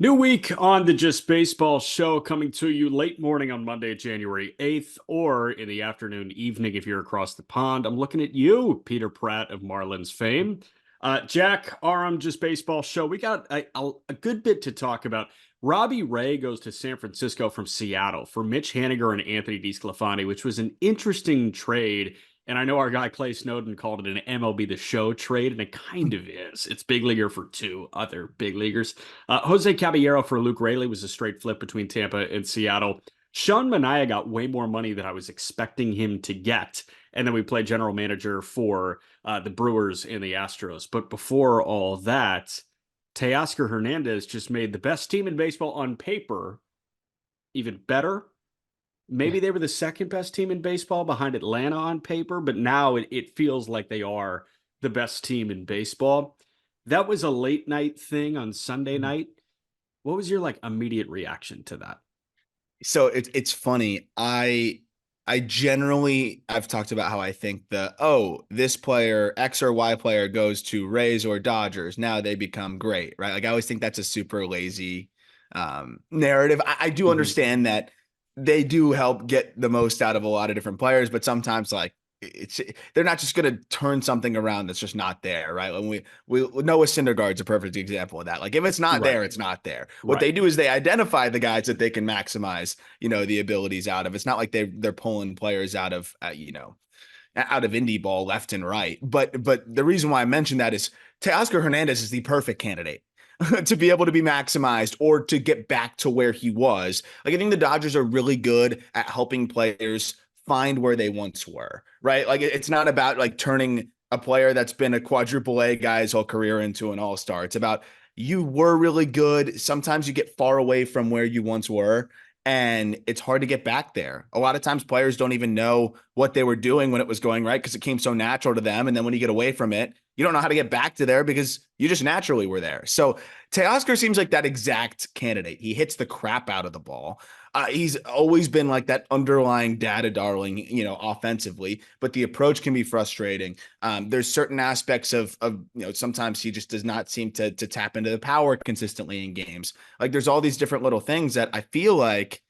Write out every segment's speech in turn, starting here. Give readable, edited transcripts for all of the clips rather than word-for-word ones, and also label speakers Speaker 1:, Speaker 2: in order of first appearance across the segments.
Speaker 1: New week on the Just Baseball show coming to you late morning on Monday, January 8th, or in the afternoon, evening if you're across the pond. I'm looking at you, Peter Pratt of Marlins fame. Jack, our Just Baseball show, we got a good bit to talk about. Robbie Ray goes to San Francisco from Seattle for Mitch Haniger and Anthony DeSclafani, which was an interesting trade. And I know our guy Clay Snowden called it an MLB The Show trade, and it kind of is. It's big leaguer for two other big leaguers. Jose Caballero for Luke Raley was a straight flip between Tampa and Seattle. Sean Manaea got way more money than I was expecting him to get. And then we played general manager for the Brewers and the Astros. But before all that, Teoscar Hernandez just made the best team in baseball on paper even better. Maybe they were the second best team in baseball behind Atlanta on paper, but now it feels like they are the best team in baseball. That was a late night thing on Sunday night. What was your immediate reaction to that?
Speaker 2: So it's funny. I generally I've talked about how I think this player X or Y player goes to Rays or Dodgers, now they become great, right? Like I always think that's a super lazy narrative. I do
Speaker 1: Mhm.
Speaker 2: understand that they do help get the most out of a lot of different players, but sometimes it's they're not just going to turn something around that's just not there, right? When we Noah Syndergaard's a perfect example of that. Like if it's not
Speaker 1: Right,
Speaker 2: there, it's not there. What
Speaker 1: right.
Speaker 2: they do is they identify the guys that they can maximize, the abilities out of. It's not like they're pulling players out of out of indie ball left and right. But the reason why I mentioned that is Teoscar Hernandez is the perfect candidate to be able to be maximized or to get back to where he was. Like I think the Dodgers are really good at helping players find where they once were, right? Like it's not about like turning a player that's been a quadruple A guy his whole career into an all-star. It's about you were really good. Sometimes you get far away from where you once were, and it's hard to get back there. A lot of times players don't even know what they were doing when it was going right because it came so natural to them. And then when you get away from it, you don't know how to get back to there because you just naturally were there. So Teoscar seems like that exact candidate. He hits the crap out of the ball. He's always been like that underlying data darling, offensively, but the approach can be frustrating. There's certain aspects of sometimes he just does not seem to tap into the power consistently in games. Like there's all these different little things that I feel like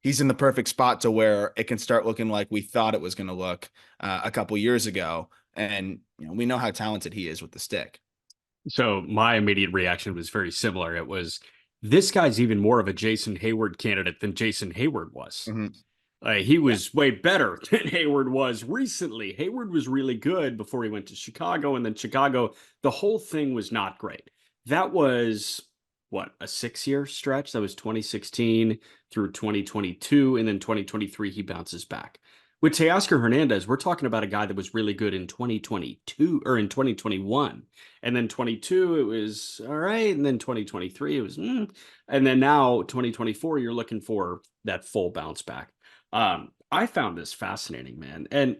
Speaker 2: he's in the perfect spot to where it can start looking like we thought it was going to look a couple years ago. And we know how talented he is with the stick.
Speaker 1: So my immediate reaction was very similar. It was, this guy's even more of a Jason Hayward candidate than Jason Hayward was.
Speaker 2: Mm-hmm.
Speaker 1: He
Speaker 2: Yeah.
Speaker 1: was way better than Hayward was recently. Hayward was really good before he went to Chicago, and then Chicago, the whole thing was not great. That was what, a 6 year stretch? That was 2016 through 2022, and then 2023 he bounces back. With Teoscar Hernandez, we're talking about a guy that was really good in 2022 or in 2021. And then 22, it was all right. And then 2023, it was, and then now 2024, you're looking for that full bounce back. I found this fascinating, man. And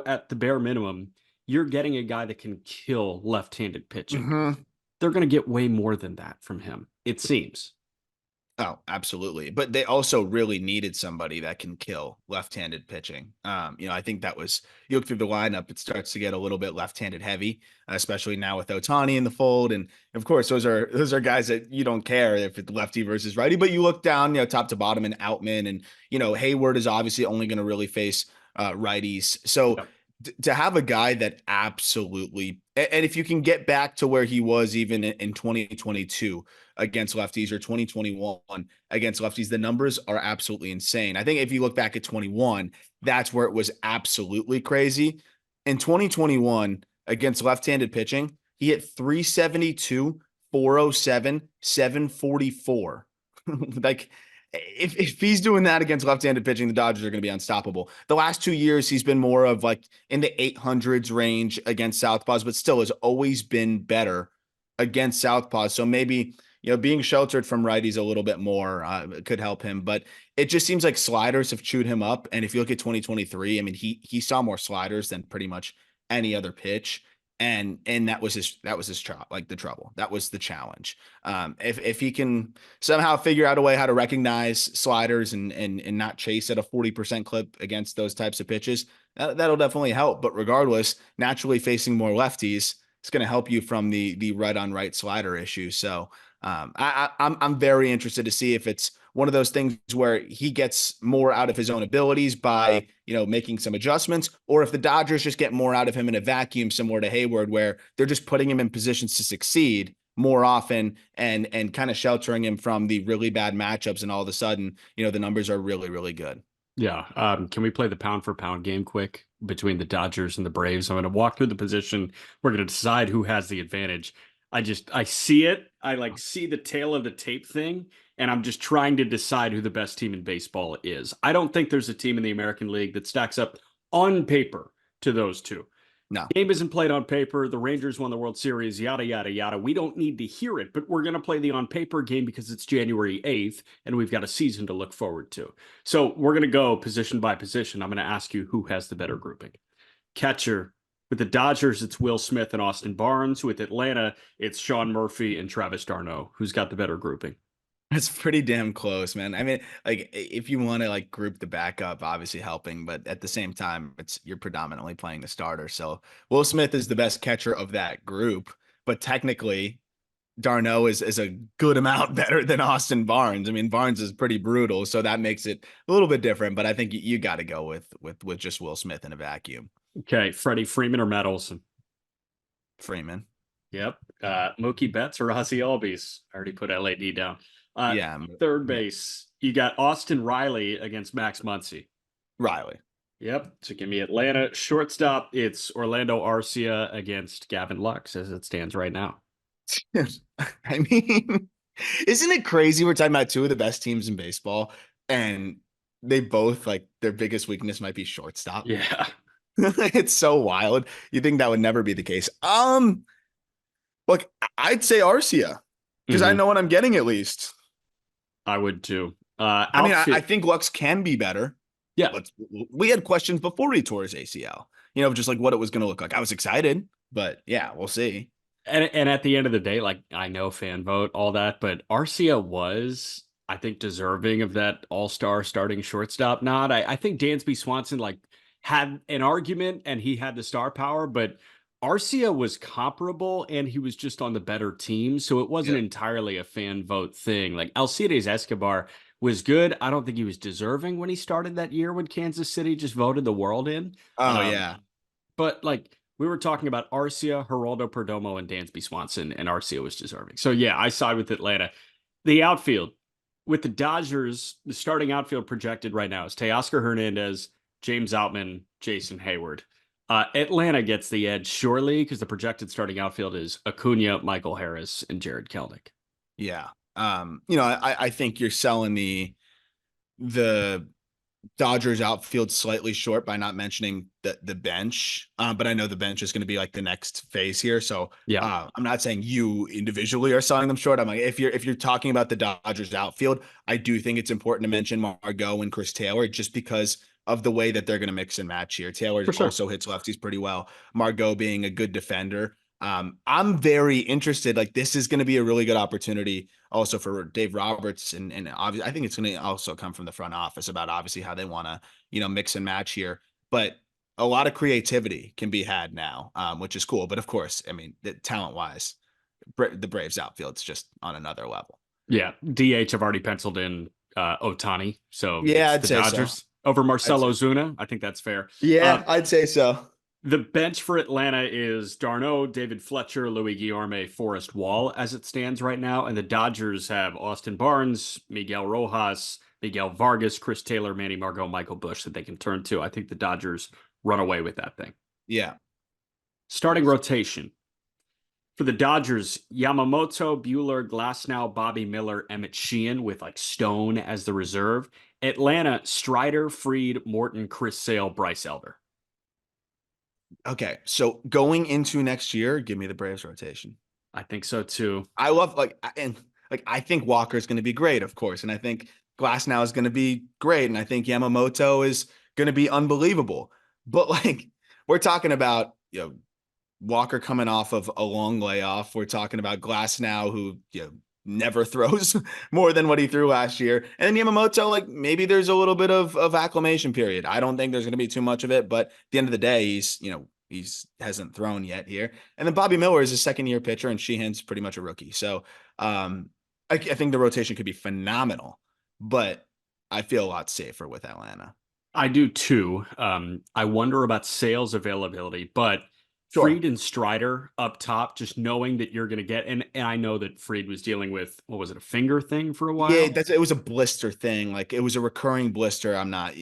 Speaker 1: at the bare minimum, you're getting a guy that can kill left-handed pitching.
Speaker 2: Mm-hmm.
Speaker 1: They're going to get way more than that from him, it seems.
Speaker 2: Oh, absolutely. But they also really needed somebody that can kill left-handed pitching. I think that was you look through the lineup, it starts to get a little bit left-handed heavy, especially now with Otani in the fold. And of course, those are guys that you don't care if it's lefty versus righty, but you look down, top to bottom and Outman and Hayward is obviously only going to really face righties. So
Speaker 1: Yep.
Speaker 2: to have a guy that absolutely and if you can get back to where he was even in 2022 against lefties or 2021 against lefties, the numbers are absolutely insane. I think if you look back at 21, that's where it was absolutely crazy. In 2021 against left-handed pitching, he hit 372, 407, 744. Like if he's doing that against left-handed pitching, the Dodgers are going to be unstoppable. The last 2 years, he's been more of like in the 800s range against southpaws, but still has always been better against southpaws. So maybe being sheltered from righties a little bit more could help him. But it just seems like sliders have chewed him up. And if you look at 2023, I mean, he saw more sliders than pretty much any other pitch. And that was his like the trouble. That was the challenge. If he can somehow figure out a way how to recognize sliders and not chase at a 40% clip against those types of pitches, that'll definitely help. But regardless, naturally facing more lefties, it's going to help you from the right on right slider issue. So I'm very interested to see if it's one of those things where he gets more out of his own abilities by, making some adjustments, or if the Dodgers just get more out of him in a vacuum, similar to Hayward, where they're just putting him in positions to succeed more often and kind of sheltering him from the really bad matchups. And all of a sudden, the numbers are really, really good.
Speaker 1: Yeah. Can we play the pound for pound game quick between the Dodgers and the Braves? I'm going to walk through the position. We're going to decide who has the advantage. I see it. I like see the tail of the tape thing, and I'm just trying to decide who the best team in baseball is. I don't think there's a team in the American League that stacks up on paper to those two.
Speaker 2: No.
Speaker 1: Game isn't played on paper. The Rangers won the World Series, yada, yada, yada. We don't need to hear it, but we're going to play the on paper game because it's January 8th and we've got a season to look forward to. So we're going to go position by position. I'm going to ask you who has the better grouping. Catcher. With the Dodgers, it's Will Smith and Austin Barnes. With Atlanta, it's Sean Murphy and Travis d'Arnaud. Who's got the better grouping?
Speaker 2: It's pretty damn close, man. I mean, like if you want to like group the backup, obviously helping, but at the same time, you're predominantly playing the starter. So Will Smith is the best catcher of that group, but technically d'Arnaud is a good amount better than Austin Barnes. I mean, Barnes is pretty brutal, so that makes it a little bit different. But I think you got to go with just Will Smith in a vacuum.
Speaker 1: Okay, Freddie Freeman or Matt Olson?
Speaker 2: Freeman.
Speaker 1: Yep. Mookie Betts or Ozzie Albies? I already put LAD down.
Speaker 2: Yeah.
Speaker 1: Third base, you got Austin Riley against Max Muncy.
Speaker 2: Riley.
Speaker 1: Yep. So give me Atlanta. Shortstop, it's Orlando Arcia against Gavin Lux as it stands right now.
Speaker 2: I mean, isn't it crazy? We're talking about two of the best teams in baseball, and they both like their biggest weakness might be shortstop.
Speaker 1: Yeah.
Speaker 2: It's so wild. You think that would never be the case. Look, I'd say Arcia because I know what I'm getting at least.
Speaker 1: I would too.
Speaker 2: I mean, I think Lux can be better.
Speaker 1: Yeah.
Speaker 2: We had questions before he tore his ACL, just like what it was going to look like. I was excited, but yeah, we'll see.
Speaker 1: And at the end of the day, like I know fan vote, all that, but Arcia was, I think, deserving of that all-star starting shortstop nod. I think Dansby Swanson like had an argument and he had the star power, but Arcia was comparable and he was just on the better team. So it wasn't entirely a fan vote thing. Like Alcides Escobar was good. I don't think he was deserving when he started that year when Kansas City just voted the world in.
Speaker 2: Oh, yeah.
Speaker 1: But like we were talking about Arcia, Geraldo Perdomo, and Dansby Swanson, and Arcia was deserving. So yeah, I side with Atlanta. The outfield with the Dodgers, the starting outfield projected right now is Teoscar Hernandez, James Outman, Jason Hayward. Atlanta gets the edge surely because the projected starting outfield is Acuna, Michael Harris, and Jared Kelnick.
Speaker 2: Yeah. I think you're selling the Dodgers outfield slightly short by not mentioning the bench. But I know the bench is going to be like the next phase here. So
Speaker 1: yeah,
Speaker 2: I'm not saying you individually are selling them short. I'm like, if you're talking about the Dodgers outfield, I do think it's important to mention Margot and Chris Taylor just because of the way that they're going to mix and match here. Taylor also hits lefties pretty well. Margot being a good defender. I'm very interested. Like this is going to be a really good opportunity also for Dave Roberts. And obviously I think it's going to also come from the front office about obviously how they want to, mix and match here, but a lot of creativity can be had now, which is cool. But of course, I mean, talent wise, the Braves outfield's just on another level.
Speaker 1: Yeah. DH have already penciled in Ohtani. So
Speaker 2: yeah,
Speaker 1: I'd say Dodgers. So. Over Marcelo Zuna. I think that's fair.
Speaker 2: Yeah, I'd say so.
Speaker 1: The bench for Atlanta is d'Arnaud, David Fletcher, Louis Guillorme, Forrest Wall as it stands right now. And the Dodgers have Austin Barnes, Miguel Rojas, Miguel Vargas, Chris Taylor, Manny Margot, Michael Busch that they can turn to. I think the Dodgers run away with that thing.
Speaker 2: Yeah.
Speaker 1: Starting rotation. For the Dodgers, Yamamoto, Buehler, Glasnow, Bobby Miller, Emmett Sheehan with like Stone as the reserve. Atlanta, Strider, Fried, Morton, Chris Sale, Bryce Elder.
Speaker 2: Okay, so going into next year, give me the Braves rotation.
Speaker 1: I think so too.
Speaker 2: I love I think Walker's going to be great, of course, and I think Glasnow is going to be great, and I think Yamamoto is going to be unbelievable. But like we're talking about, Walker coming off of a long layoff. We're talking about Glasnow who never throws more than what he threw last year. And then Yamamoto, like maybe there's a little bit of acclimation period. I don't think there's going to be too much of it, but at the end of the day, he's, he's hasn't thrown yet here. And then Bobby Miller is a second-year pitcher, and Sheehan's pretty much a rookie. So I think the rotation could be phenomenal, but I feel a lot safer with Atlanta.
Speaker 1: I do too. I wonder about sales availability, but
Speaker 2: Sure.
Speaker 1: Fried and Strider up top, just knowing that you're going to get, and I know that Fried was dealing with, what was it, a finger thing for a
Speaker 2: Yeah,
Speaker 1: while?
Speaker 2: it was a blister thing. Like it was a recurring blister. I'm not,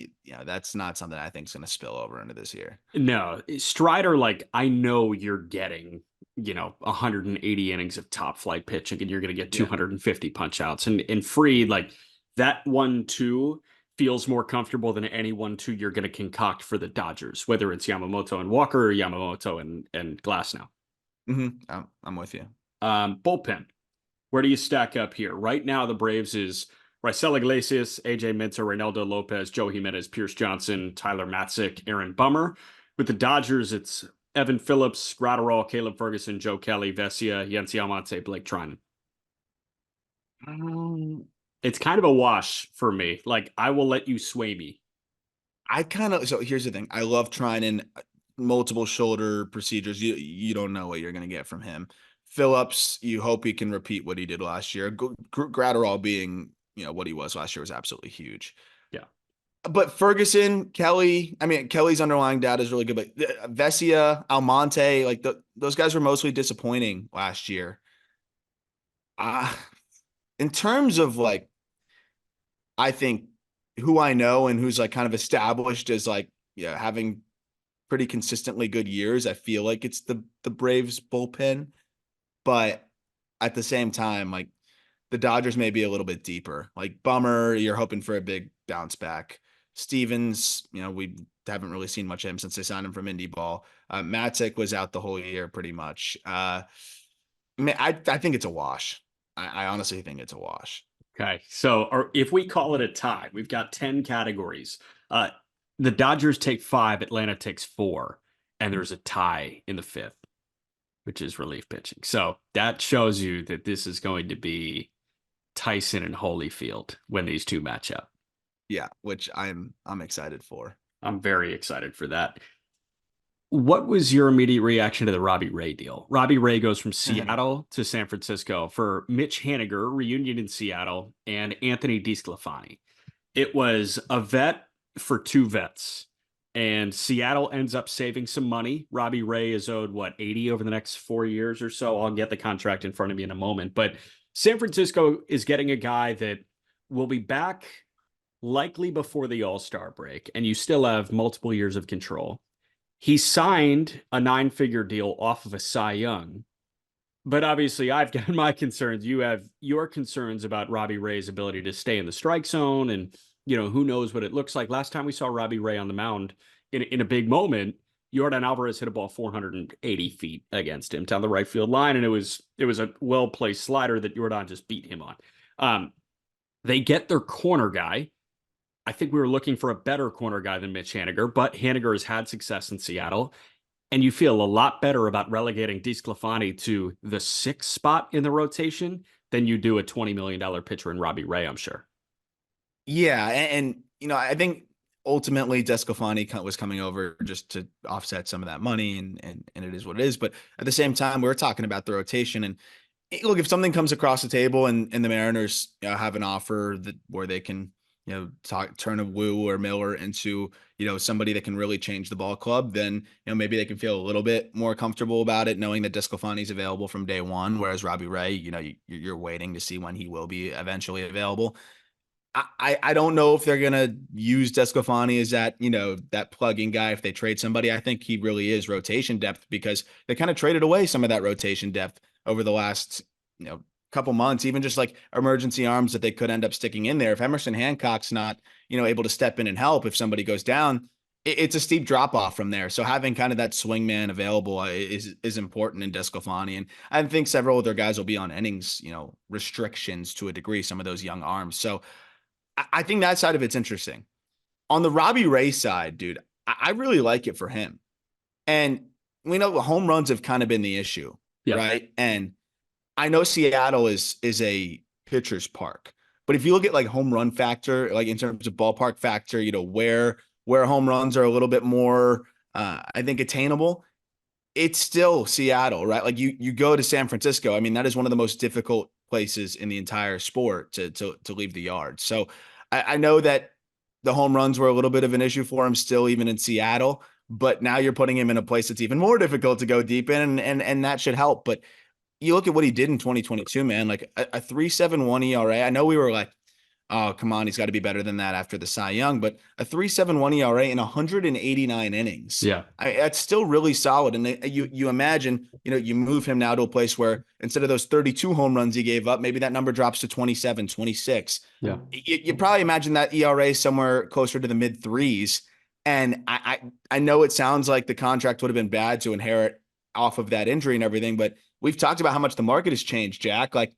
Speaker 2: that's not something I think is going to spill over into this year.
Speaker 1: No, Strider, like, I know you're getting, 180 innings of top flight pitching and you're going to get
Speaker 2: Yeah.
Speaker 1: 250 punch outs. And Fried, like, that 1-2 feels more comfortable than any 1-2 you're going to concoct for the Dodgers, whether it's Yamamoto and Walker or Yamamoto and Glasnow.
Speaker 2: I'm with you.
Speaker 1: Bullpen. Where do you stack up here? Right now, the Braves is Raisel Iglesias, AJ Minter, Reynaldo Lopez, Joe Jimenez, Pierce Johnson, Tyler Matzik, Aaron Bummer. With the Dodgers, it's Evan Phillips, Gratterall, Caleb Ferguson, Joe Kelly, Vesia, Yency Almonte, Blake Trinan.
Speaker 2: Um,
Speaker 1: It's kind of a wash for me. Like, I will let you sway me.
Speaker 2: so here's the thing. I love trying in multiple shoulder procedures. You don't know what you're going to get from him. Phillips, you hope he can repeat what he did last year. Gratterall being, what he was last year was absolutely huge.
Speaker 1: Yeah.
Speaker 2: But Ferguson, Kelly, I mean, Kelly's underlying data is really good, but Vesia, Almonte, like those guys were mostly disappointing last year. Uh, in terms of like, I think who I know and who's like kind of established as like, yeah, having pretty consistently good years, I feel like it's the Braves bullpen. But at the same time, like the Dodgers may be a little bit deeper. Like Bummer, you're hoping for a big bounce back. Stevens, we haven't really seen much of him since they signed him from Indie Ball. Matzik was out the whole year pretty much. I think it's a wash. I honestly think it's a wash.
Speaker 1: Okay. So if we call it a tie, we've got 10 categories. The Dodgers take 5, Atlanta takes 4, and there's a tie in the 5th, which is relief pitching. So that shows you that this is going to be Tyson and Holyfield when these two match up.
Speaker 2: Yeah, which I'm excited for.
Speaker 1: I'm very excited for that. What was your immediate reaction to the Robbie Ray deal? Robbie Ray goes from Seattle to San Francisco for Mitch Haniger, reunion in Seattle, and Anthony DeSclafani. It was a vet for 2 vets. And Seattle ends up saving some money. Robbie Ray is owed, what, 80 over the next 4 years or so? I'll get the contract in front of me in a moment. But San Francisco is getting a guy that will be back likely before the All-Star break, and you still have multiple years of control. He signed a 9-figure deal off of a Cy Young, but obviously I've got my concerns. You have your concerns about Robbie Ray's ability to stay in the strike zone, and who knows what it looks like. Last time we saw Robbie Ray on the mound in a big moment, Yordan Alvarez hit a ball 480 feet against him down the right field line, and it was a well-placed slider that Yordan just beat him on. They get their corner guy. I think we were looking for a better corner guy than Mitch Haniger, but Haniger has had success in Seattle. And you feel a lot better about relegating DeSclafani to the 6th spot in the rotation than you do a $20 million pitcher in Robbie Ray, I'm sure.
Speaker 2: Yeah, and I think ultimately DeSclafani was coming over just to offset some of that money, and it is what it is. But at the same time, we were talking about the rotation, and look, if something comes across the table and the Mariners have an offer where they can turn a Wu or Miller into somebody that can really change the ball club, then maybe they can feel a little bit more comfortable about it, knowing that DeSclafani is available from day one, whereas Robbie Ray, you're waiting to see when he will be eventually available. I don't know if they're gonna use DeSclafani as that plug-in guy if they trade somebody. I think he really is rotation depth because they kind of traded away some of that rotation depth over the last couple months, even just like emergency arms that they could end up sticking in there. If Emerson Hancock's not able to step in and help if somebody goes down, it's a steep drop off from there. So having kind of that swing man available is important in DeSclafani, and I think several of their guys will be on innings restrictions to a degree. Some of those young arms, so. I think that side of it's interesting. On the Robbie Ray side, dude, I really like it for him. And we know home runs have kind of been the issue,
Speaker 1: Yeah.
Speaker 2: right? And I know Seattle is a pitcher's park, but if you look at like home run factor, like in terms of ballpark factor, where home runs are a little bit more, I think attainable. it's still Seattle, right? Like you go to San Francisco. I mean, that is one of the most difficult places in the entire sport to leave the yard. So I know that the home runs were a little bit of an issue for him still, even in Seattle. But now you're putting him in a place that's even more difficult to go deep in, and that should help. But you look at what he did in 2022, man, like a 3.71 ERA. I know we were like, oh, come on, he's got to be better than that after the Cy Young, but a 3.71 ERA in 189 innings.
Speaker 1: Yeah.
Speaker 2: That's still really solid. And you imagine, you move him now to a place where instead of those 32 home runs he gave up, maybe that number drops to 27, 26.
Speaker 1: Yeah.
Speaker 2: You probably imagine that ERA somewhere closer to the mid threes. And I know it sounds like the contract would have been bad to inherit off of that injury and everything, but we've talked about how much the market has changed, Jack. Like,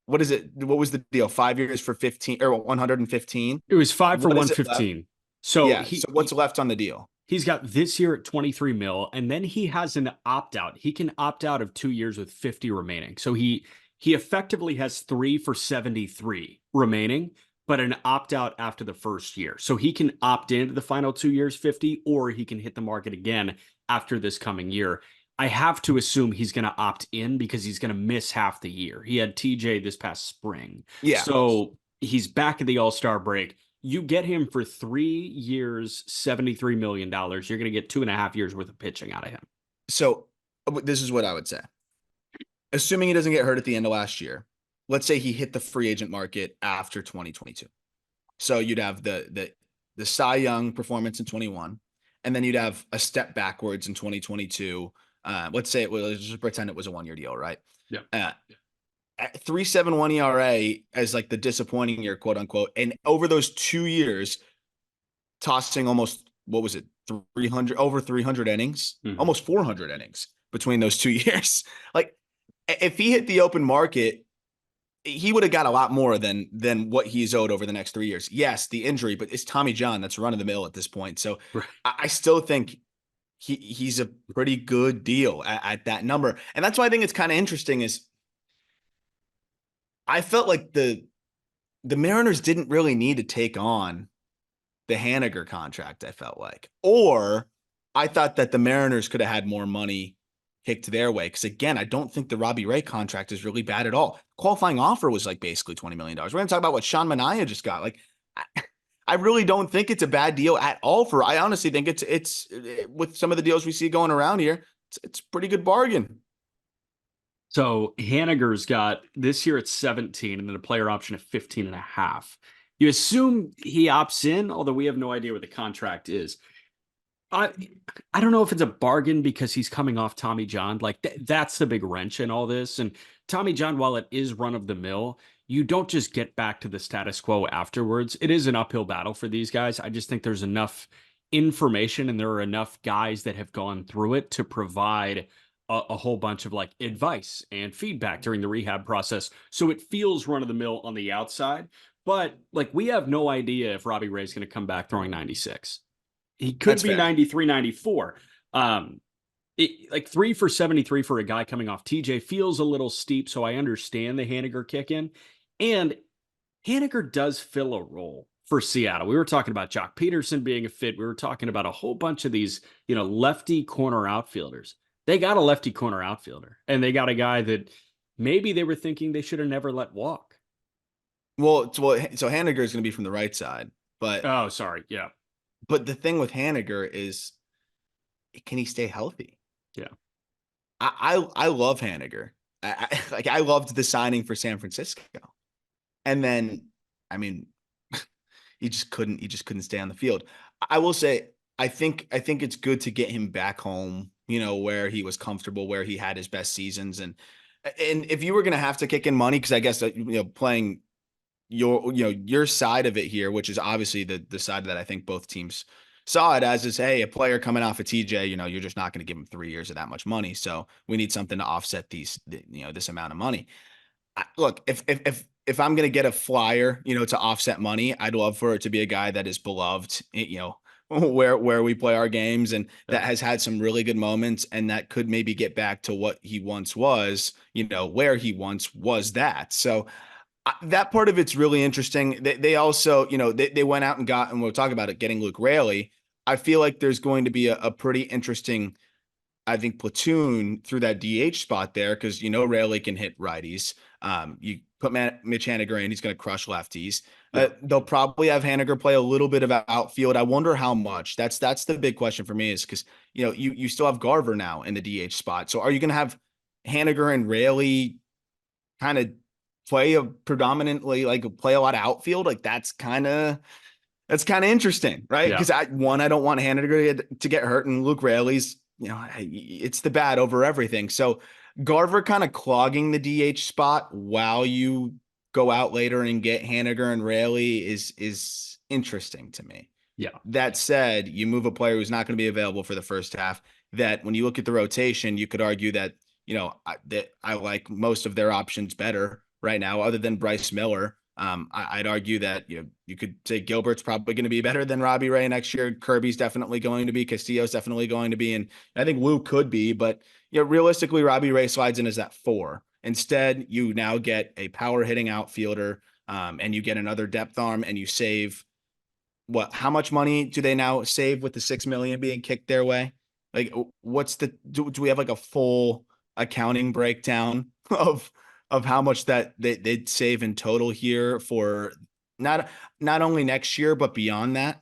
Speaker 2: what is it? What was the deal? 5 years for 15 or 115?
Speaker 1: It was 5 for
Speaker 2: What is it left?
Speaker 1: 115. So
Speaker 2: Yeah. So what's left on the deal?
Speaker 1: he's got this year at 23 mil, and then he has an opt out. He can opt out of 2 years with 50 remaining. So he effectively has 3 for 73 remaining, but an opt out after the first year. So he can opt into the final 2 years 50, or he can hit the market again after this coming year. I have to assume he's going to opt in because he's going to miss half the year. He had TJ this past spring.
Speaker 2: Yeah.
Speaker 1: So he's back at the All-Star break. You get him for 3 years, $73 million. You're going to get 2.5 years worth of pitching out of him.
Speaker 2: So this is what I would say. Assuming he doesn't get hurt at the end of last year, let's say he hit the free agent market after 2022. So you'd have the Cy Young performance in 21, and then you'd have a step backwards in 2022. Let's say let's just pretend it was a 1 year deal, right?
Speaker 1: Yeah.
Speaker 2: 3.71 ERA as like the disappointing year, quote unquote. And over those 2 years, tossing almost, what was it? 300 innings, almost 400 innings between those 2 years. Like, if he hit the open market, he would have got a lot more than what he's owed over the next 3 years. Yes, the injury, but it's Tommy John. That's run of the mill at this point. So
Speaker 1: right.
Speaker 2: I still think he's a pretty good deal at that number. And that's why I think it's kind of interesting is I felt like the Mariners didn't really need to take on the Haniger contract, I felt like. Or I thought that the Mariners could have had more money kicked their way. Because again, I don't think the Robbie Ray contract is really bad at all. Qualifying offer was like basically $20 million. We're going to talk about what Sean Manaea just got. Like, I really don't think it's a bad deal at all. I honestly think it's with some of the deals we see going around here, it's a pretty good bargain.
Speaker 1: So Haniger's got this year at 17 and then a player option of 15.5. You assume he opts in, although we have no idea what the contract is. I don't know if it's a bargain because he's coming off Tommy John. Like that's the big wrench in all this. And Tommy John, while it is run of the mill, you don't just get back to the status quo afterwards. It is an uphill battle for these guys. I just think there's enough information and there are enough guys that have gone through it to provide a whole bunch of like advice and feedback during the rehab process. So it feels run of the mill on the outside, but like we have no idea if Robbie Ray is going to come back throwing 96. He could
Speaker 2: That's
Speaker 1: be
Speaker 2: fair.
Speaker 1: 93, 94. Like 3 for 73 for a guy coming off TJ feels a little steep. So I understand the Haniger kick in. And Haniger does fill a role for Seattle. We were talking about Jock Peterson being a fit. We were talking about a whole bunch of these, lefty corner outfielders. They got a lefty corner outfielder, and they got a guy that maybe they were thinking they should have never let walk.
Speaker 2: So Haniger is going to be from the right side, but
Speaker 1: oh, sorry, yeah.
Speaker 2: But the thing with Haniger is, can he stay healthy?
Speaker 1: Yeah,
Speaker 2: I love Haniger. I loved the signing for San Francisco, and then I mean, he just couldn't stay on the field. I will say, I think it's good to get him back home, where he was comfortable, where he had his best seasons. And if you were going to have to kick in money, because I guess, playing your side of it here, which is obviously the side that I think both teams saw it as is, hey, a player coming off of TJ, you're just not going to give him 3 years of that much money. So we need something to offset this amount of money. Look, if I'm going to get a flyer, to offset money, I'd love for it to be a guy that is beloved, where we play our games and that has had some really good moments and that could maybe get back to what he once was, where he once was that. So that part of it's really interesting. They also, they went out and got, and we'll talk about it, getting Luke Raley. I feel like there's going to be a pretty interesting I think, platoon through that DH spot there because Rayleigh can hit righties. You put Mitch Haniger in, he's going to crush lefties.
Speaker 1: Yeah.
Speaker 2: They'll probably have Haniger play a little bit of outfield. I wonder how much. That's the big question for me is because you still have Garver now in the DH spot. So are you going to have Haniger and Rayleigh kind of play a predominantly play a lot of outfield? Like that's kind of interesting, right?
Speaker 1: Yeah.
Speaker 2: Because I don't want Haniger to get hurt, and Luke Rayleigh's, it's the bat over everything. So Garver kind of clogging the DH spot while you go out later and get Haniger and Rayleigh is interesting to me.
Speaker 1: Yeah.
Speaker 2: That said, you move a player who's not going to be available for the first half. That when you look at the rotation, you could argue that I like most of their options better right now, other than Bryce Miller. I'd argue that you could say Gilbert's probably going to be better than Robbie Ray next year. Kirby's definitely going to be. Castillo's definitely going to be, and I think Lou could be. But realistically, Robbie Ray slides in as that 4. Instead, you now get a power hitting outfielder, and you get another depth arm, and you save what? How much money do they now save with the $6 million being kicked their way? Like, what's do we have like a full accounting breakdown of how much that they'd save in total here for not only next year but beyond that?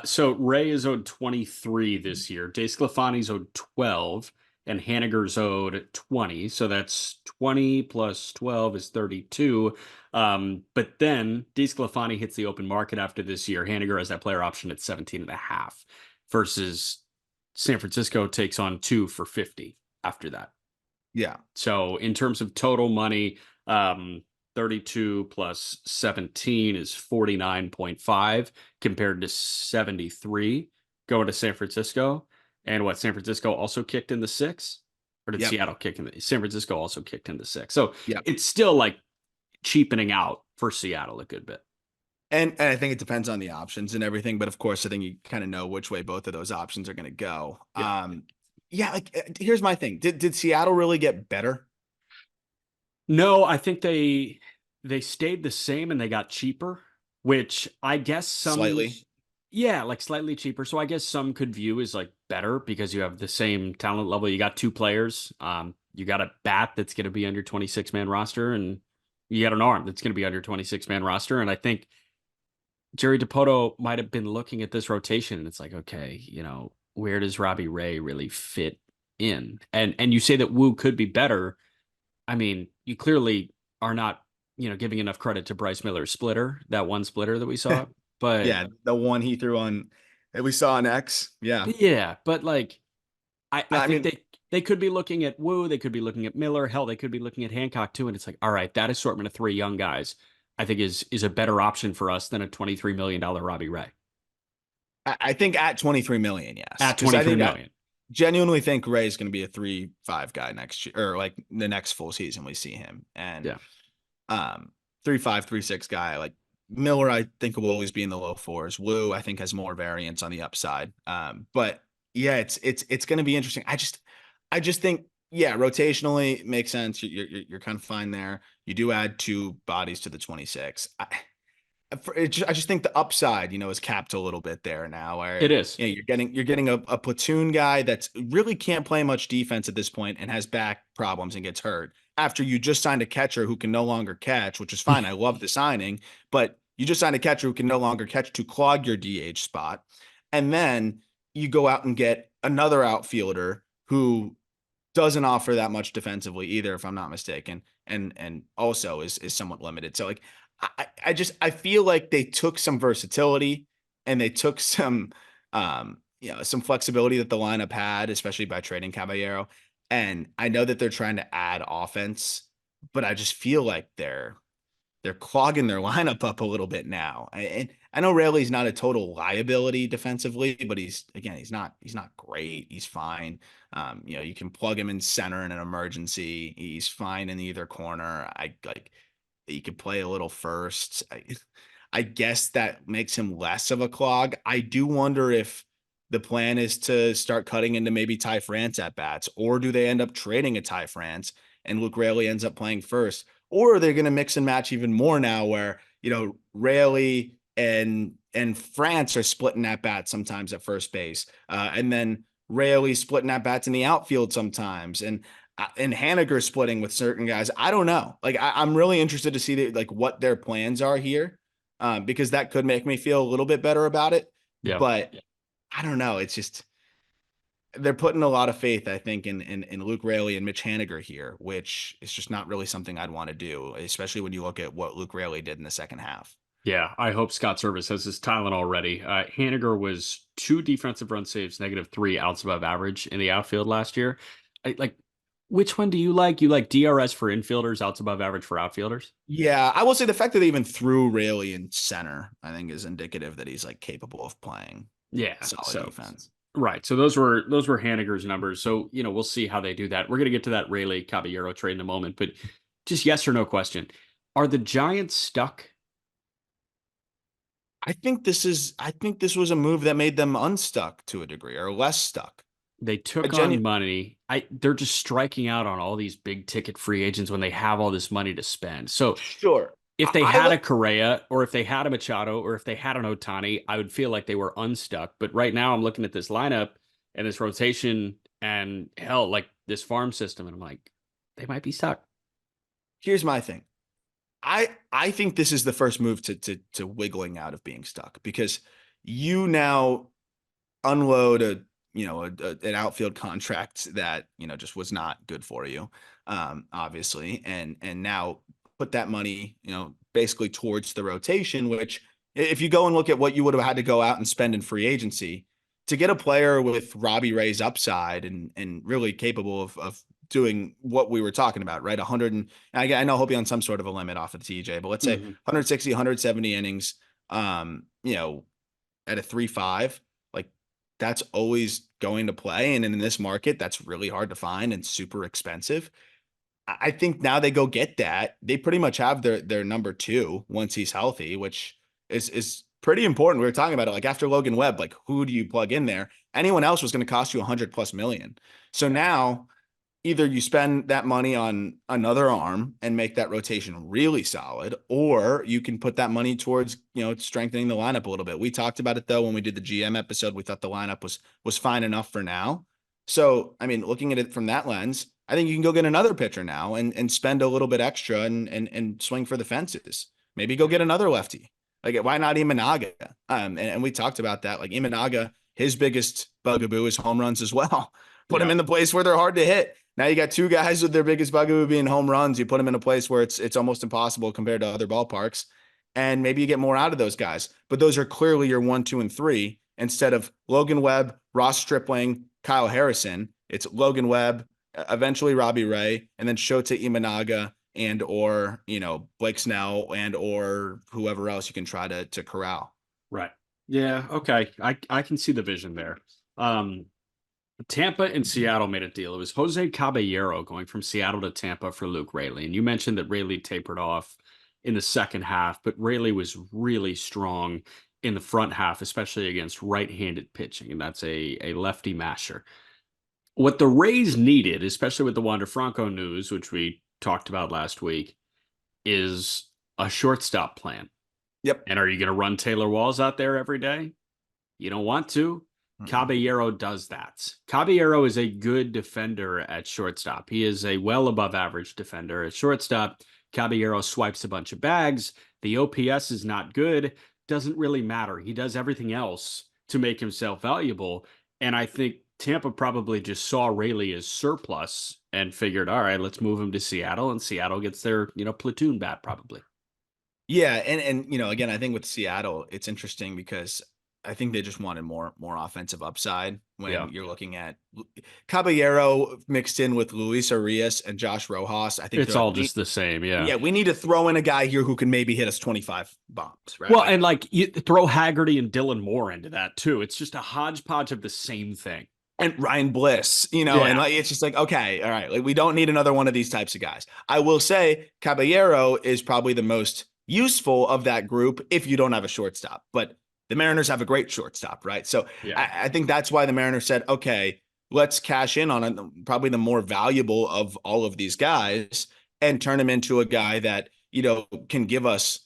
Speaker 1: So Ray is owed 23 this year. DeSclafani's owed 12, and Haniger's owed 20. So that's 20 plus 12 is 32. But then DeSclafani hits the open market after this year. Haniger has that player option at 17.5 versus San Francisco takes on 2 for 50 after that.
Speaker 2: Yeah.
Speaker 1: So in terms of total money, 32 plus 17 is 49.5 compared to 73 going to San Francisco. And what, San Francisco also kicked in the 6? Or did Seattle kick in the San Francisco also kicked in the 6? So it's still like cheapening out for Seattle a good bit.
Speaker 2: And I think it depends on the options and everything. But of course, I think you kind of know which way both of those options are going to go. Here's my thing. Did Seattle really get better?
Speaker 1: No, I think they stayed the same and they got cheaper, which I guess
Speaker 2: Slightly.
Speaker 1: Yeah, like slightly cheaper. So I guess some could view as like better because you have the same talent level. You got 2 players. You got a bat that's going to be on your 26-man roster, and you got an arm that's going to be on your 26-man roster. And I think Jerry Dipoto might have been looking at this rotation, and it's like, okay, where does Robbie Ray really fit in? And you say that Wu could be better. I mean, you clearly are not, giving enough credit to Bryce Miller's splitter, that one splitter that we saw. But
Speaker 2: yeah, the one he threw on that we saw on X. Yeah.
Speaker 1: Yeah, but like I think they could be looking at Wu, they could be looking at Miller, hell, they could be looking at Hancock too. And it's like, all right, that assortment of 3 young guys, I think is a better option for us than a $23 million Robbie Ray.
Speaker 2: I think at 23 million, yes.
Speaker 1: At 23 million.
Speaker 2: I genuinely think Ray is going to be a 3-5 guy next year, or like the next full season we see him. And 3-5, 3-6 guy. Like Miller, I think will always be in the low 4s. Wu, I think, has more variance on the upside. But yeah, it's going to be interesting. I just think, rotationally it makes sense. You're kind of fine there. You do add 2 bodies to the 26. I just think the upside, is capped a little bit there now. Where
Speaker 1: it is.
Speaker 2: You're getting a platoon guy that's really can't play much defense at this point and has back problems and gets hurt. After you just signed a catcher who can no longer catch, which is fine. I love the signing, but you just signed a catcher who can no longer catch to clog your DH spot, and then you go out and get another outfielder who doesn't offer that much defensively either, if I'm not mistaken, and also is somewhat limited. So like. I feel like they took some versatility and they took some flexibility that the lineup had, especially by trading Caballero. And I know that they're trying to add offense, but I just feel like they're clogging their lineup up a little bit now. And I know Rayleigh's not a total liability defensively, but he's not great. He's fine. You can plug him in center in an emergency. He's fine in either corner. He could play a little first. I guess that makes him less of a clog. I do wonder if the plan is to start cutting into maybe Ty France at bats, or do they end up trading a Ty France and Luke Rayleigh ends up playing first, or are they going to mix and match even more now where, Rayleigh and France are splitting at bats sometimes at first base. And then Raley splitting at bats in the outfield sometimes, and Haniger splitting with certain guys. I don't know. Like I'm really interested to see like what their plans are here, because that could make me feel a little bit better about it.
Speaker 1: Yeah.
Speaker 2: But I don't know. It's just they're putting a lot of faith, I think, in Luke Raley and Mitch Haniger here, which is just not really something I'd want to do, especially when you look at what Luke Raley did in the second half.
Speaker 1: Yeah, I hope Scott Service has his talent already. Haniger was 2 defensive run saves, -3 outs above average in the outfield last year. Like, which one do you like? You like DRS for infielders, outs above average for outfielders?
Speaker 2: Yeah, I will say the fact that they even threw Raley in center, I think, is indicative that he's like capable of playing
Speaker 1: Yeah.
Speaker 2: solid defense.
Speaker 1: Right. So those were Haniger's numbers. So, we'll see how they do that. We're gonna get to that Rayleigh Caballero trade in a moment, but just yes or no question. Are the Giants stuck?
Speaker 2: I think this was a move that made them unstuck to a degree, or less stuck.
Speaker 1: They
Speaker 2: I
Speaker 1: took on
Speaker 2: genu-
Speaker 1: money. They're just striking out on all these big ticket free agents when they have all this money to spend. So
Speaker 2: Sure.
Speaker 1: if they had a Correa, or if they had a Machado, or if they had an Otani, I would feel like they were unstuck. But right now I'm looking at this lineup and this rotation and hell, like this farm system, and I'm like, they might be stuck.
Speaker 2: Here's my thing. I think this is the first move to wiggling out of being stuck, because you now unload an outfield contract that just was not good for you, obviously, and now put that money basically towards the rotation, which if you go and look at what you would have had to go out and spend in free agency to get a player with Robbie Ray's upside and really capable of doing what we were talking about, right? 100 and I know he'll be on some sort of a limit off of the TJ, but let's say 160, 170 innings, at a 3.5, like that's always going to play. And in this market, that's really hard to find and super expensive. I think now they go get that. They pretty much have their number two once he's healthy, which is pretty important. We were talking about it, like after Logan Webb, like who do you plug in there? Anyone else was going to cost you 100+ million. So now either you spend that money on another arm and make that rotation really solid, or you can put that money towards, strengthening the lineup a little bit. We talked about it though when we did the GM episode. We thought the lineup was fine enough for now. So, I mean, looking at it from that lens, I think you can go get another pitcher now and spend a little bit extra and swing for the fences. Maybe go get another lefty. Like, why not Imanaga? And we talked about that. Like Imanaga, his biggest bugaboo is home runs as well. Put him in the place where they're hard to hit. Now you got two guys with their biggest bugaboo being home runs. You put them in a place where it's almost impossible compared to other ballparks, and maybe you get more out of those guys. But those are clearly your 1, 2, and 3 instead of Logan Webb, Ross Stripling, Kyle Harrison. It's Logan Webb, eventually Robbie Ray, and then Shota Imanaga and or Blake Snell and or whoever else you can try to corral.
Speaker 1: Right. Yeah. Okay. I can see the vision there. Tampa and Seattle made a deal. It was Jose Caballero going from Seattle to Tampa for Luke Raley. And you mentioned that Raley tapered off in the second half, but Raley was really strong in the front half, especially against right-handed pitching. And that's a lefty masher. What the Rays needed, especially with the Wander Franco news, which we talked about last week, is a shortstop plan.
Speaker 2: Yep.
Speaker 1: And are you going to run Taylor Walls out there every day? You don't want to. Caballero does that. Caballero is a good defender at shortstop. He is a well above average defender at shortstop. Caballero swipes a bunch of bags. The OPS is not good. Doesn't really matter. He does everything else to make himself valuable. And I think Tampa probably just saw Raley as surplus and figured, all right, let's move him to Seattle, and Seattle gets their, platoon bat probably.
Speaker 2: Yeah, and again, I think with Seattle, it's interesting because I think they just wanted more offensive upside when you're looking at Caballero mixed in with Luis Arias and Josh Rojas. I think
Speaker 1: it's all just the same. Yeah.
Speaker 2: Yeah. We need to throw in a guy here who can maybe hit us 25 bombs. Right.
Speaker 1: Well, and you throw Haggerty and Dylan Moore into that too. It's just a hodgepodge of the same thing.
Speaker 2: And Ryan Bliss, and it's just like, okay, all right. Like we don't need another one of these types of guys. I will say Caballero is probably the most useful of that group if you don't have a shortstop, but the Mariners have a great shortstop, right? So I think that's why the Mariners said, okay, let's cash in on probably the more valuable of all of these guys and turn him into a guy that, can give us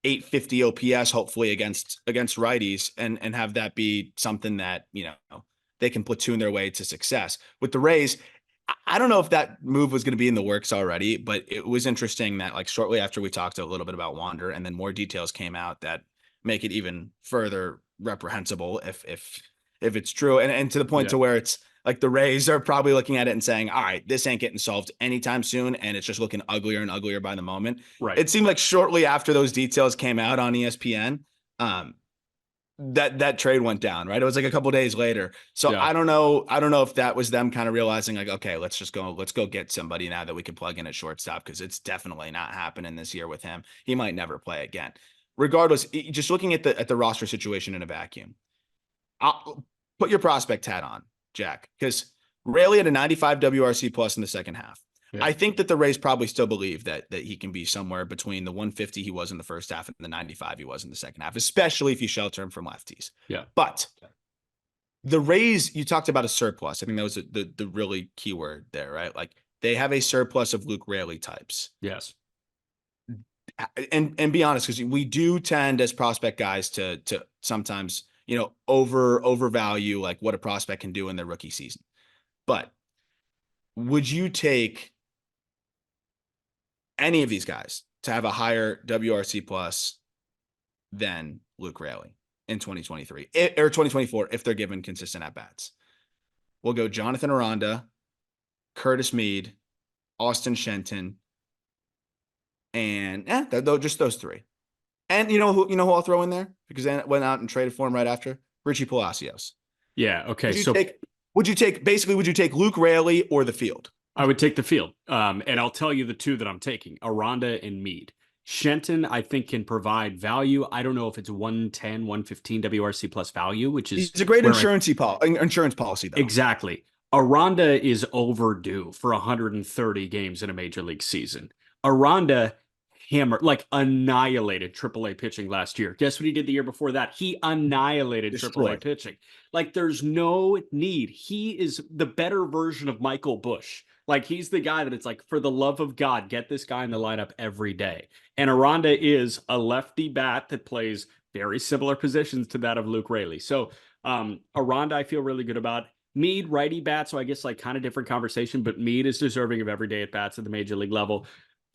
Speaker 2: 850 OPS, hopefully against righties and have that be something that, they can platoon their way to success. With the Rays, I don't know if that move was going to be in the works already, but it was interesting that like shortly after we talked a little bit about Wander, and then more details came out that make it even further reprehensible if it's true, and to the point
Speaker 1: Yeah.
Speaker 2: to where it's like the Rays are probably looking at it and saying, all right, this ain't getting solved anytime soon, and it's just looking uglier and uglier by the moment.
Speaker 1: Right.
Speaker 2: It seemed like shortly after those details came out on ESPN, um, that trade went down, right? It was like a couple days later. So
Speaker 1: Yeah.
Speaker 2: I don't know. I don't know if that was them kind of realizing like, okay, let's go get somebody now that we can plug in at shortstop, because it's definitely not happening this year with him. He might never play again. Regardless, just looking at the roster situation in a vacuum, I'll put your prospect hat on, Jack, because Rayleigh had a 95 WRC plus in the second half.
Speaker 1: Yeah.
Speaker 2: I think that the Rays probably still believe that he can be somewhere between the 150 he was in the first half and the 95 he was in the second half, especially if you shelter him from lefties.
Speaker 1: Yeah.
Speaker 2: But the Rays, you talked about a surplus. I think that was the really key word there, right? Like they have a surplus of Luke Rayleigh types.
Speaker 1: Yes.
Speaker 2: And be honest, because we do tend as prospect guys to sometimes, overvalue like what a prospect can do in their rookie season. But would you take any of these guys to have a higher WRC plus than Luke Rayleigh in 2023 or 2024 if they're given consistent at bats? We'll go Jonathan Aranda, Curtis Mead, Austin Shenton, and just those three. And you know who I'll throw in there, because then went out and traded for him right after? Richie Palacios.
Speaker 1: Yeah. Okay.
Speaker 2: Would you take Luke Rayleigh or the field?
Speaker 1: I would take the field. And I'll tell you the two that I'm taking, Aranda and Mead. Shenton, I think, can provide value. I don't know if it's 110, 115 WRC plus value, which is
Speaker 2: he's a great insurance policy, though.
Speaker 1: Exactly. Aranda is overdue for 130 games in a major league season. Aranda annihilated AAA pitching last year. Guess what he did the year before that? He annihilated AAA pitching. Like, there's no need. He is the better version of Michael Busch. Like, he's the guy that it's like, for the love of God, get this guy in the lineup every day. And Aranda is a lefty bat that plays very similar positions to that of Luke Rayleigh. So Aranda, I feel really good about. Mead, righty bat, so I guess like kind of different conversation, but Mead is deserving of every day at bats at the major league level.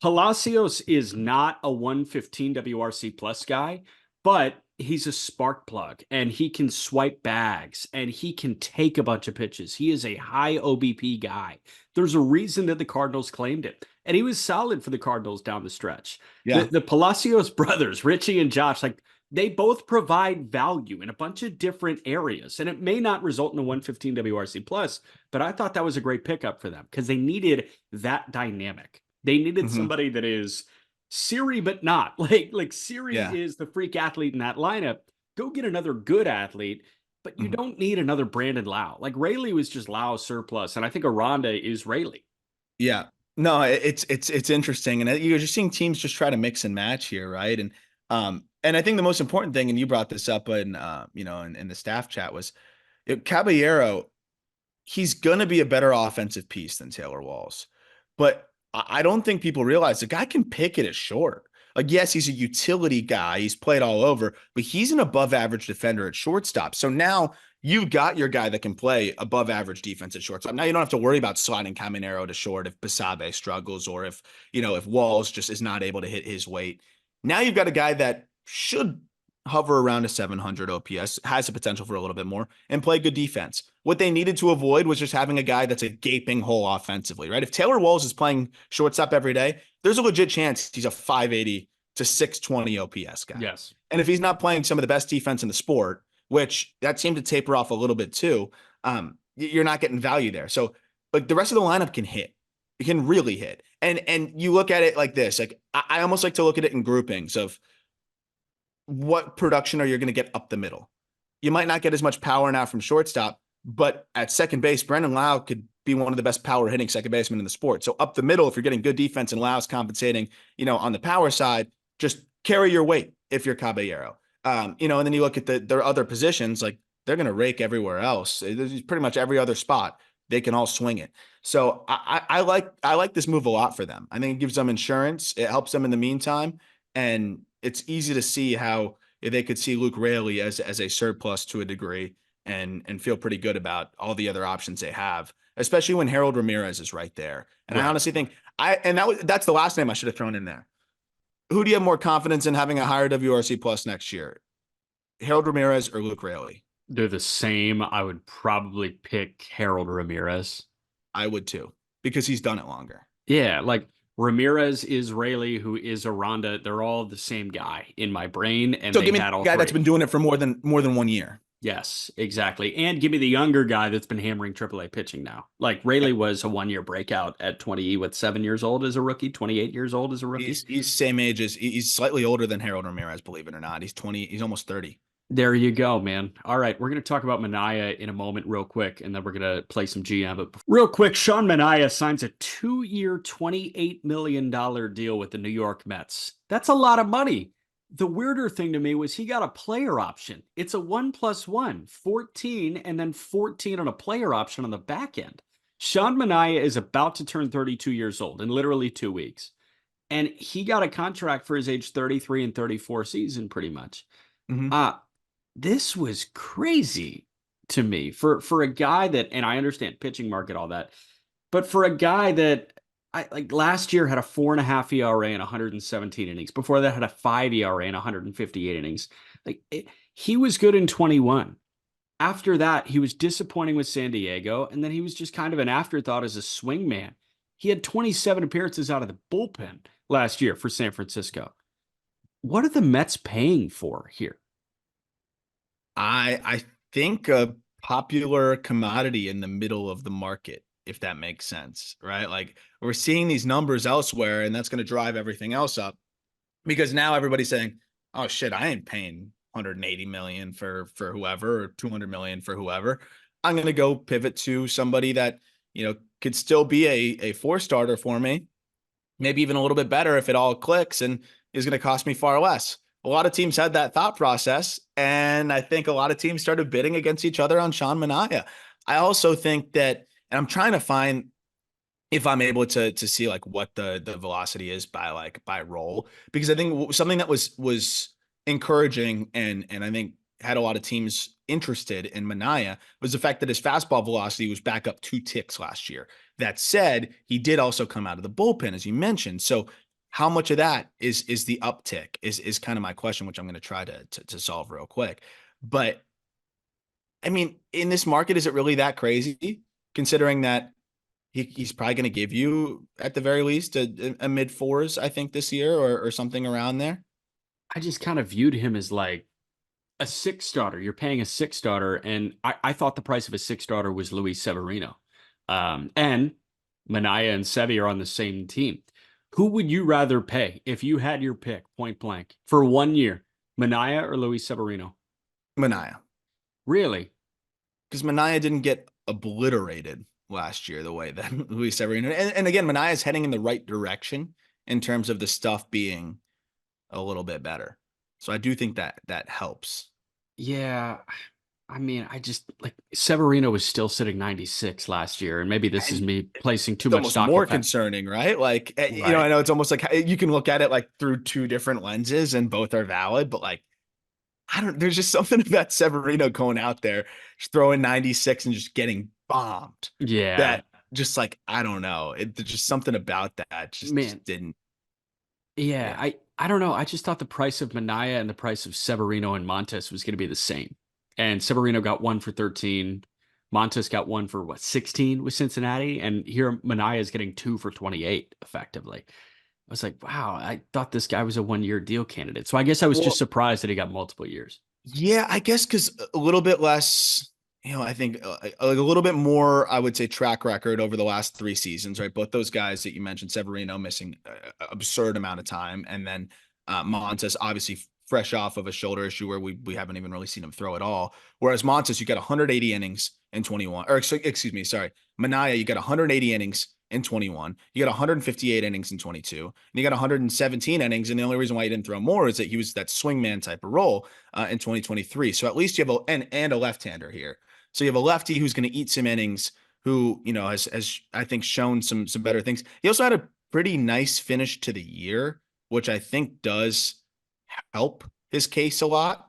Speaker 1: Palacios is not a 115 WRC plus guy, but he's a spark plug and he can swipe bags and he can take a bunch of pitches. He is a high OBP guy. There's a reason that the Cardinals claimed it, and he was solid for the Cardinals down the stretch.
Speaker 2: Yeah.
Speaker 1: The Palacios brothers, Richie and Josh, like they both provide value in a bunch of different areas, and it may not result in a 115 WRC plus, but I thought that was a great pickup for them because they needed that dynamic. They needed somebody that is Siri, but not like Siri is the freak athlete in that lineup. Go get another good athlete, but you don't need another Brandon Lau. Like Rayleigh was just Lau's surplus, and I think Aranda is Rayleigh.
Speaker 2: Yeah, no, it's interesting, and you're just seeing teams just try to mix and match here, right? And I think the most important thing, and you brought this up in in the staff chat, was Caballero. He's gonna be a better offensive piece than Taylor Walls, but I don't think people realize the guy can pick it at short. Like, yes, he's a utility guy. He's played all over, but he's an above average defender at shortstop. So now you've got your guy that can play above average defense at shortstop. Now you don't have to worry about sliding Caminero to short if Basabe struggles, or if Walls just is not able to hit his weight. Now you've got a guy that should hover around a 700 OPS, has the potential for a little bit more, and play good defense. What they needed to avoid was just having a guy that's a gaping hole offensively, right? If Taylor Walls is playing shortstop every day, there's a legit chance he's a 580 to 620 OPS guy.
Speaker 1: Yes.
Speaker 2: And if he's not playing some of the best defense in the sport, which that seemed to taper off a little bit too, you're not getting value there. So like the rest of the lineup can hit. It can really hit. And you look at it like this, like I almost like to look at it in groupings of what production are you going to get up the middle. You might not get as much power now from shortstop, but at second base, Brandon Lau could be one of the best power hitting second basemen in the sport. So up the middle, if you're getting good defense and Lau's compensating, on the power side, just carry your weight if you're Caballero. And then you look at their other positions, like they're going to rake everywhere else. There's pretty much every other spot. They can all swing it. So I like this move a lot for them. I think it gives them insurance. It helps them in the meantime. And it's easy to see how they could see Luke Rayleigh as a surplus to a degree. and feel pretty good about all the other options they have, especially when Harold Ramirez is right there. And I
Speaker 1: Right.
Speaker 2: honestly think that's the last name I should have thrown in there. Who do you have more confidence in having a higher WRC plus next year? Harold Ramirez or Luke Raley?
Speaker 1: They're the same. I would probably pick Harold Ramirez.
Speaker 2: I would too, because he's done it longer.
Speaker 1: Yeah, like Ramirez is Rayleigh, who is Aranda. They're all the same guy in my brain, and
Speaker 2: So
Speaker 1: they
Speaker 2: give me
Speaker 1: had
Speaker 2: the
Speaker 1: all
Speaker 2: guy that's
Speaker 1: three.
Speaker 2: been doing it for more than 1 year.
Speaker 1: Yes, exactly. And give me the younger guy that's been hammering AAA pitching now. Like Rayleigh was a 1 year breakout at 20, with 7 years old as a rookie, 28 years old as a rookie.
Speaker 2: He's same age as he's slightly older than Harold Ramirez, believe it or not. He's 20. He's almost 30.
Speaker 1: There you go, man. All right, we're going to talk about Manaea in a moment, real quick, and then we're going to play some GM. But real quick, Sean Manaea signs a 2 year, $28 million deal with the New York Mets. That's a lot of money. The weirder thing to me was he got a player option. It's a 1+1, 14, and then 14 on a player option on the back end. Sean Manaea is about to turn 32 years old in literally 2 weeks. And he got a contract for his age 33 and 34 season, pretty much.
Speaker 2: Mm-hmm.
Speaker 1: Uh, this was crazy to me for a guy that, and I understand pitching market, all that, but for a guy that I like last year had a 4.5 ERA and 117 innings. Before that had a 5 ERA and 158 innings. He was good in 21. After that, he was disappointing with San Diego, and then he was just kind of an afterthought as a swing man. He had 27 appearances out of the bullpen last year for San Francisco. What are the Mets paying for here?
Speaker 2: I think a popular commodity in the middle of the market, if that makes sense, right? Like we're seeing these numbers elsewhere, and that's going to drive everything else up because now everybody's saying, "Oh shit, I ain't paying 180 million for whoever or 200 million for whoever. I'm going to go pivot to somebody that could still be a four starter for me, maybe even a little bit better if it all clicks, and is going to cost me far less." A lot of teams had that thought process, and I think a lot of teams started bidding against each other on Sean Manaea. I also think that, and I'm trying to find if I'm able to see like what the velocity is by role, because I think something that was encouraging and I think had a lot of teams interested in Manaea was the fact that his fastball velocity was back up 2 ticks last year. That said, he did also come out of the bullpen, as you mentioned. So how much of that is the uptick is kind of my question, which I'm going to try to solve real quick. But I mean, in this market, is it really that crazy considering that he's probably going to give you at the very least a mid fours, I think, this year or something around there?
Speaker 1: I just kind of viewed him as like a six starter. You're paying a six starter, and I thought the price of a six starter was Luis Severino. And Manaea and Sevy are on the same team. Who would you rather pay if you had your pick, point blank, for 1 year? Manaea or Luis Severino?
Speaker 2: Manaea.
Speaker 1: Really?
Speaker 2: Because Manaea didn't get obliterated last year the way that Luis Severino. And again, Manaea is heading in the right direction in terms of the stuff being a little bit better. So I do think that helps.
Speaker 1: Yeah. I mean, I just like Severino was still sitting 96 last year, and maybe this is
Speaker 2: And
Speaker 1: me placing too
Speaker 2: it's
Speaker 1: much
Speaker 2: almost
Speaker 1: stock
Speaker 2: more
Speaker 1: with that.
Speaker 2: concerning, right? Like, I
Speaker 1: Right.
Speaker 2: know it's almost like you can look at it like through two different lenses and both are valid, but like, there's just something about Severino going out there, just throwing 96 and just getting bombed
Speaker 1: Yeah,
Speaker 2: that just like, I don't know. There's just something about that just
Speaker 1: man.
Speaker 2: didn't.
Speaker 1: Yeah,
Speaker 2: Yeah.
Speaker 1: I don't know. I just thought the price of Manaea and the price of Severino and Montes was going to be the same. And Severino got one for 13. Montes got one for what, 16 with Cincinnati? And here Manaea is getting two for 28 effectively. I was like, wow, I thought this guy was a 1 year deal candidate. So I guess I was just
Speaker 2: Well,
Speaker 1: surprised that he got multiple years.
Speaker 2: yeah, I guess because a little bit less, I think a little bit more, I would say, track record over the last 3 seasons, right? Both those guys that you mentioned, Severino missing absurd amount of time, and then Montes obviously fresh off of a shoulder issue where we haven't even really seen him throw at all. Whereas Montes, you got 180 innings in 21, or excuse me, sorry, Manaea, you got 180 innings in 21. You got 158 innings in 22. And you got 117 innings. And the only reason why he didn't throw more is that he was that swingman type of role in 2023. So at least you have and a left-hander here. So you have a lefty who's going to eat some innings, who has I think shown some better things. He also had a pretty nice finish to the year, which I think does help his case a lot.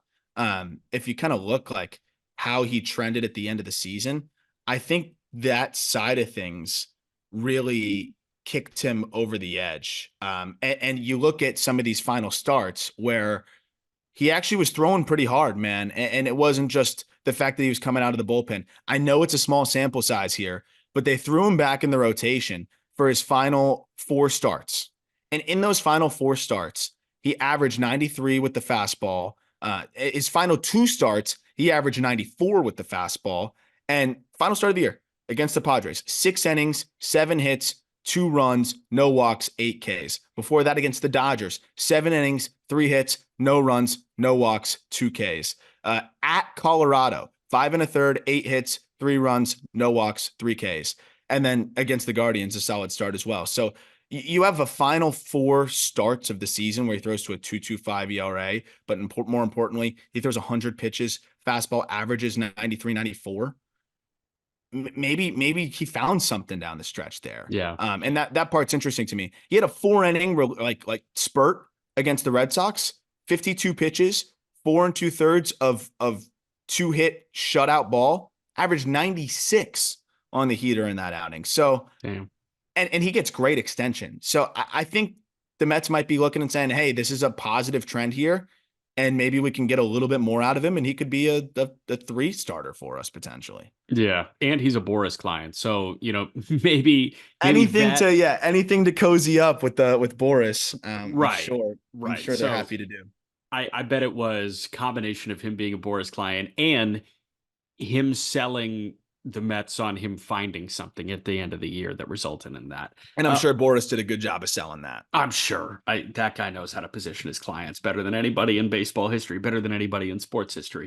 Speaker 2: If you kind of look like how he trended at the end of the season, I think that side of things really kicked him over the edge. And you look at some of these final starts where he actually was throwing pretty hard, man. And it wasn't just the fact that he was coming out of the bullpen. I know it's a small sample size here, but they threw him back in the rotation for his final 4 starts. And in those final 4 starts, he averaged 93 with the fastball. His final 2 starts, he averaged 94 with the fastball. And final start of the year against the Padres, 6 innings, 7 hits, 2 runs, no walks, 8 Ks. Before that, against the Dodgers, 7 innings, 3 hits, no runs, no walks, 2 Ks. At Colorado, 5 1/3, 8 hits, 3 runs, no walks, 3 Ks. And then against the Guardians, a solid start as well. So you have a final 4 starts of the season where he throws to a 2.25 ERA, but more importantly, he throws 100 pitches, fastball averages 93, 94. Maybe he found something down the stretch there.
Speaker 1: Yeah.
Speaker 2: And that part's interesting to me. He had a 4-inning like spurt against the Red Sox, 52 pitches, 4 2/3 of 2-hit shutout ball, averaged 96 on the heater in that outing. So,
Speaker 1: Damn.
Speaker 2: and he gets great extension. So I think the Mets might be looking and saying, hey, this is a positive trend here, and maybe we can get a little bit more out of him, and he could be a 3 starter for us potentially.
Speaker 1: Yeah, and he's a Boris client, so maybe
Speaker 2: Anything
Speaker 1: that,
Speaker 2: anything to cozy up with Boris.
Speaker 1: right,
Speaker 2: I'm sure they're
Speaker 1: So
Speaker 2: happy to do.
Speaker 1: I bet it was combination of him being a Boris client and him selling the Mets on him finding something at the end of the year that resulted in that.
Speaker 2: And I'm sure Boris did a good job of selling that.
Speaker 1: I'm sure that guy knows how to position his clients better than anybody in baseball history, better than anybody in sports history.